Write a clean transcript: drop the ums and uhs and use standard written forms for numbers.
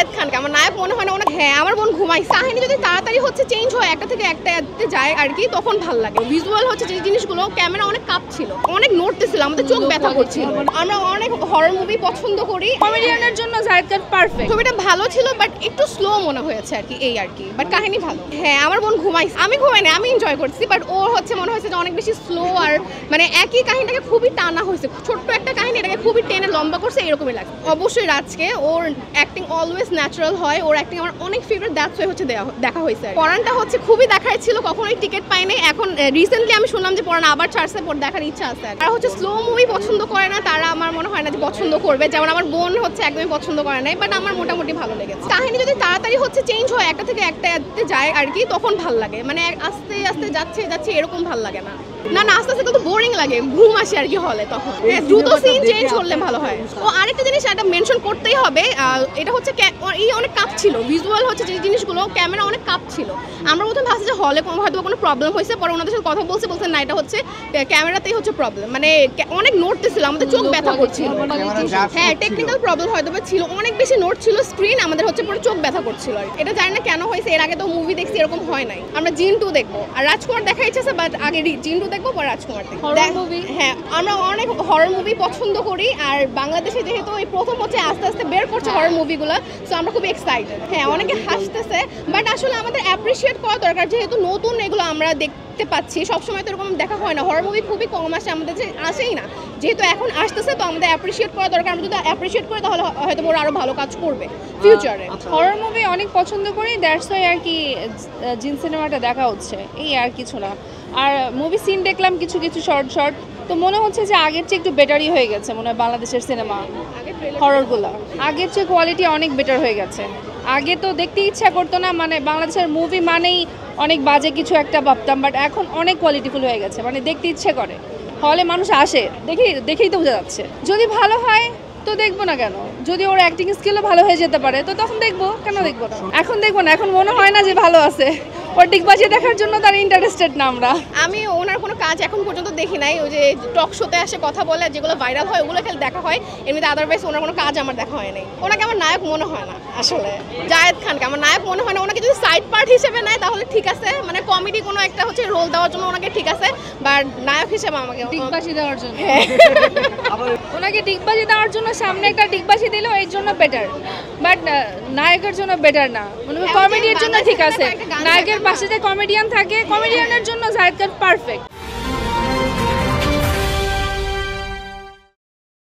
জায়েদ খানকে আমার নায়ক মনে হয় না ওনাকে। হ্যাঁ আমার বোন ঘুমাইছে, কাহিনী যদি তাড়াতাড়ি হচ্ছে চেঞ্জ হয় একটা থেকে একটা যায় আর কি, তখন ভালো লাগে। ভিজুয়াল হচ্ছে যে জিনিসগুলো, ক্যামেরা অনেক কাঁপছিল, অনেক নড়তেছিল, আমাদের চোখ ব্যথা করছিল। আমরা অনেক হরর মুভি পছন্দ করি, কমেডিয়ানের জন্য জায়েদ খান পারফেক্ট। ছবিটা ভালো ছিল বাট একটু স্লো মনে হয়েছে আর কি, এই আর কি, বাট কাহিনী ভালো। হ্যাঁ আমার বোন ঘুমাইছে, আমি ঘুমাইনি, আমি এনজয় করছি, বাট ওর হচ্ছে মনে হয়েছে যে অনেক বেশি স্লো, আর মানে একই কাহিনীটাকে খুবই টানা হয়েছে, ছোট্ট একটা কাহিনী এটাকে খুবই টেনে লম্বা করছে, এরকমই লাগে। অবশ্যই রাজকে, ওর অ্যাক্টিং অলওয়েজ ন্যাচারাল হয়, ওর অ্যাক্টিং আমার অনেক ফেভারিট, দ্যাটস ওয়াই হচ্ছে দেখা হয়েছে। পরানটা হচ্ছে খুবই দেখাই ছিল, কখনোই টিকিট পাইনি, এখন রিসেন্টলি আমি শুনলাম যে পরান আবার ছাড়ছে, পর দেখার ইচ্ছা আছে। আর হচ্ছে স্লো মুভি পছন্দ করে না তারা আমার মনে হয় না যে পছন্দ করবে, যেমন আমার বোন হচ্ছে একদমই পছন্দ করে নাই, বাট আমার মোটামুটি ভালো লেগেছে। কাহিনী যদি তাড়াতাড়ি হচ্ছে চেঞ্জ হয় একটা থেকে একটা যায় আর কি, তখন ভালো লাগে, মানে আস্তে আস্তে যাচ্ছে এরকম ভালো লাগে না। না আস্তে আস্তে কিন্তু বোরিং লাগে, ঘুম আসে আর কি হলে, তখন দ্রুত সিন চেঞ্জ করলে ভালো হয়। ও আরেকটা জিনিস এটা মেনশন করতেই হবে, এটা হচ্ছে অনেক কাঁপছিল, ভিজুয়াল হচ্ছে যে জিনিসগুলো, ক্যামেরা অনেক কাঁপছিল। আমরা প্রথমে ভাবছি যে হলে হয়তো কোনো প্রবলেম হয়েছে, পরে ওনাদের সাথে কথা বলছে না এটা হচ্ছে ক্যামেরাতেই হচ্ছে প্রবলেম, মানে অনেক নড়তেছিল, আমাদের চোখ ব্যথা করছিল। হ্যাঁ টেকনিক্যাল প্রবলেম হয়তো ছিল, অনেক বেশি নড়ছিল স্ক্রিন, আমাদের হচ্ছে পুরো চোখ ব্যথা করছিল। এটা জানি না কেন হয়েছে, এর আগে তো মুভি দেখছি এরকম হয় নাই। আমরা জিন 2 দেখবো, আর রাজকুমার দেখা ইচ্ছা আছে, বাট আগে জিন 2 দেখবো, পর রাজকুমার দেখবো। হ্যাঁ আমরা অনেক হরর মুভি পছন্দ করি, আর বাংলাদেশে যেহেতু এই প্রথম হচ্ছে আস্তে আস্তে বের করছে হরর মুভিগুলো, সো আমরা খুব এক্সাইটেড। হ্যাঁ অনেকে হাসতেছে, বাট আসলে আমাদের অ্যাপ্রিসিয়েট করা দরকার, যেহেতু নতুন এগুলো আমরা দেখতে পাচ্ছি, সবসময় তো এরকম দেখা হয় না, হরর মুভি খুবই কম আসে, আমাদের যে আসেই না, যেহেতু এখন আসতেছে তো আমাদের অ্যাপ্রিসিয়েট করা দরকার। আমরা যদি অ্যাপ্রিসিয়েট করি তাহলে হয়তো ওরা আরো ভালো কাজ করবে ফিউচারে। হরর মুভি অনেক পছন্দ করি, দ্যাটস ওয়াই আর কি জিন সিনেমাটা দেখা হচ্ছে, এই আর কিছু না। আর মুভি সিন দেখলাম কিছু শর্ট, তো মনে হচ্ছে যে আগের চেয়ে একটু বেটারই হয়ে গেছে মনে হয় বাংলাদেশের সিনেমা হররগুলো, আগের চেয়ে কোয়ালিটি অনেক বেটার হয়ে গেছে। আগে তো দেখতে ইচ্ছা করতো না, মানে বাংলাদেশের মুভি মানেই অনেক বাজে কিছু একটা ভাবতাম, বাট এখন অনেক কোয়ালিটিফুল হয়ে গেছে, মানে দেখতে ইচ্ছে করে, হলে মানুষ আসে, দেখেই তো বোঝা যাচ্ছে। যদি ভালো হয় তো দেখবো না কেন, যদি ওর অ্যাক্টিং স্কিলও ভালো হয়ে যেতে পারে তো তখন দেখবো, কেন দেখবো না? এখন দেখবো না, এখন মনে হয় না যে ভালো আছে, ওর ডিগবাজি দেখার জন্য তার ইন্টারেস্টেড না আমরা। আমি ওনার কোনো কাজ এখন পর্যন্ত দেখি নাই, ওই যে টক শোতে আসে কথা বলে, যেগুলো ভাইরাল হয় ওগুলো খেলে দেখা হয়, এমনিতে আদারওয়াইজ ওনার কোনো কাজ আমার দেখা হয় নাই। ওনাকে আমার নায়ক মনে হয় না আসলে, জায়েদ খানকে আমার নায়ক মনে হয় না। ওনাকে যদি সাইড পার্ট হিসেবে নেয় তাহলে ঠিক আছে, মানে কমেডি কোনো একটা হচ্ছে রোল দেওয়ার জন্য ওনাকে ঠিক আছে, বাট নায়ক হিসেবে আমাকে ডিগবাজি দেওয়ার জন্য, ওনাকে ডিগবাজি দেওয়ার জন্য সামনে একটা ডিগবাজি দিল, এর জন্য বেটার, বাট নায়কের জন্য বেটার না। কমেডির জন্য ঠিক আছে, নায়কের পাশে যে কমেডিয়ান থাকে, কমেডিয়ানের জন্য জায়েদ খান পারফেক্ট।